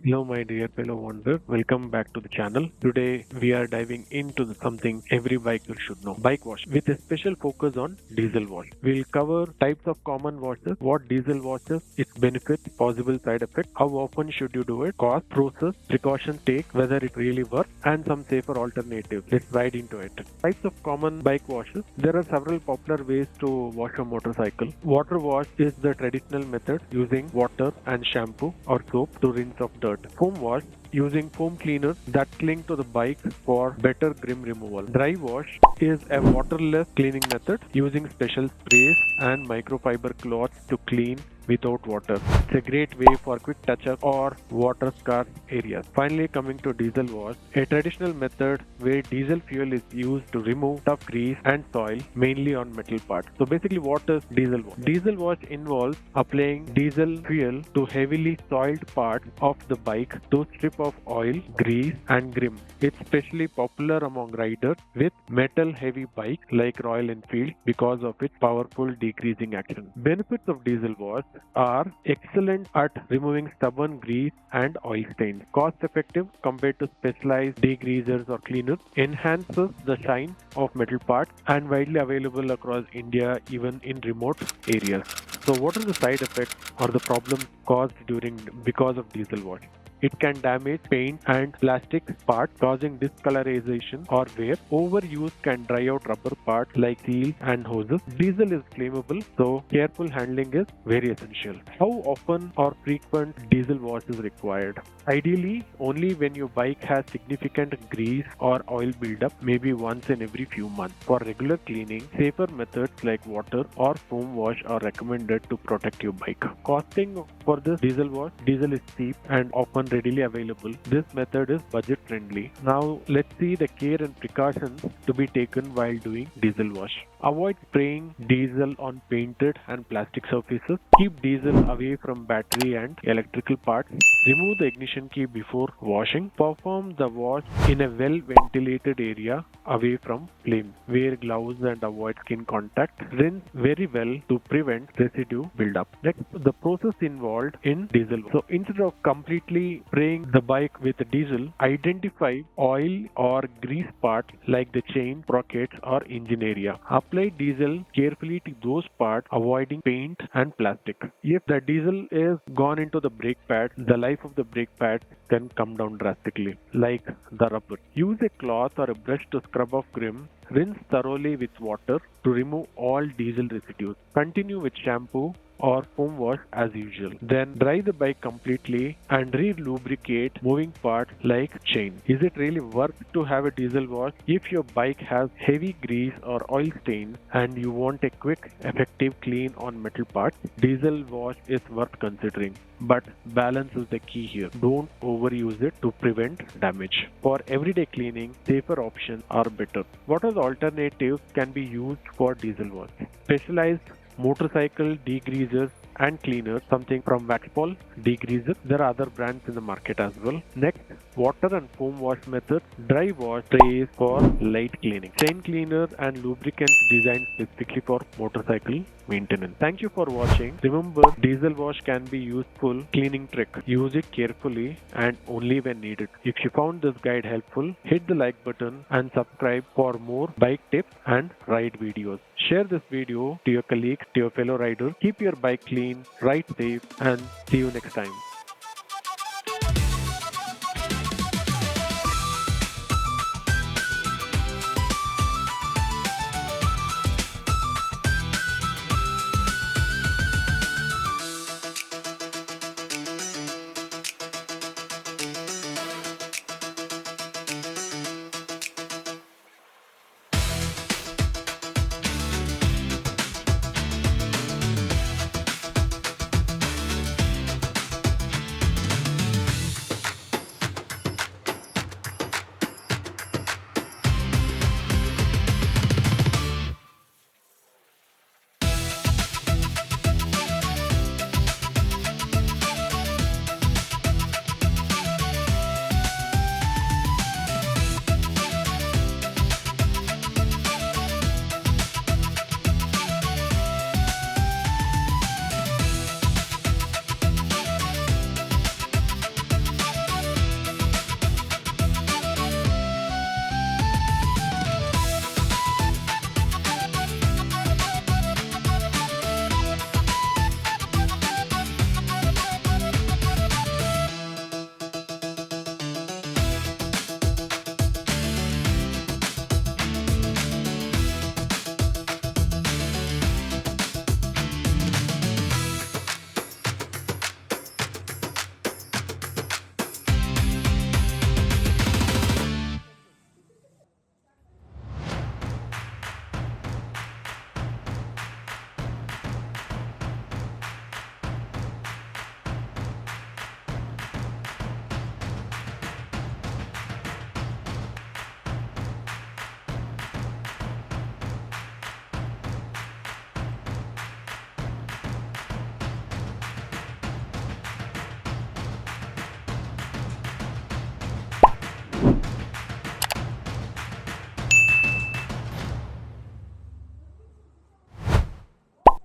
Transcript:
Hello, my dear fellow wanderer. Welcome back to the channel. Today, we are diving into something every biker should know bike wash with a special focus on diesel wash. We'll cover types of common washes, what diesel washes, its benefits, possible side effects, how often should you do it, cost, process, precautions take, whether it really works, and some safer alternatives. Let's ride into it. Types of common bike washes. There are several popular ways to wash a motorcycle. Water wash is the traditional method using water and shampoo or soap to rinse off dirt. Foam wash using foam cleaners that cling to the bike for better grim removal. Dry wash is a waterless cleaning method using special sprays and microfiber cloths to clean without water. It's a great way for quick touch-up or water scarred areas. Finally, coming to diesel wash, a traditional method where diesel fuel is used to remove tough grease and soil, mainly on metal parts. So basically, what is diesel wash? Diesel wash involves applying diesel fuel to heavily soiled parts of the bike to strip off oil, grease, and grime. It's especially popular among riders with metal-heavy bikes like Royal Enfield because of its powerful degreasing action. Benefits of diesel wash are excellent at removing stubborn grease and oil stains, cost effective compared to specialized degreasers or cleaners, enhances the shine of metal parts, and widely available across India even in remote areas. So what are the side effects or the problems caused during because of diesel wash? It can damage paint and plastic parts, causing discolorization or wear. Overuse can dry out rubber parts like seals and hoses. Diesel is flammable, so careful handling is very essential. How often or frequent diesel wash is required? Ideally, only when your bike has significant grease or oil buildup, maybe once in every few months. For regular cleaning, safer methods like water or foam wash are recommended to protect your bike. Costing for this diesel wash, diesel is cheap and often readily available. This method is budget friendly. Now let's see the care and precautions to be taken while doing diesel wash. Avoid spraying diesel on painted and plastic surfaces. Keep diesel away from battery and electrical parts. Remove the ignition key before washing. Perform the wash in a well ventilated area away from flames. Wear gloves and avoid skin contact. Rinse very well to prevent residue buildup. Next, the process involved in diesel. So instead of completely spraying the bike with diesel, identify oil or grease parts like the chain, sprockets, or engine area. Apply diesel carefully to those parts, avoiding paint and plastic. If the diesel is gone into the brake pad, the life of the brake pad can come down drastically, like the rubber. Use a cloth or a brush to scrub off grime. Rinse thoroughly with water to remove all diesel residues. Continue with shampoo or foam wash as usual. Then dry the bike completely and re-lubricate moving parts like chain. Is it really worth to have a diesel wash? If your bike has heavy grease or oil stains and you want a quick, effective clean on metal parts, diesel wash is worth considering. But balance is the key here. Don't overuse it to prevent damage. For everyday cleaning, safer options are better. What are the alternatives can be used for diesel wash? Specialized motorcycle degreasers and cleaners, something from Waxpol degreaser. There are other brands in the market as well. Next, water and foam wash methods. Dry wash sprays for light cleaning. Chain cleaner and lubricants designed specifically for motorcycle maintenance. Thank you for watching. Remember, diesel wash can be useful cleaning trick. Use it carefully and only when needed. If you found this guide helpful, hit the like button and subscribe for more bike tips and ride videos. Share this video to your colleagues, to your fellow riders. Keep your bike clean, ride safe, and see you next time.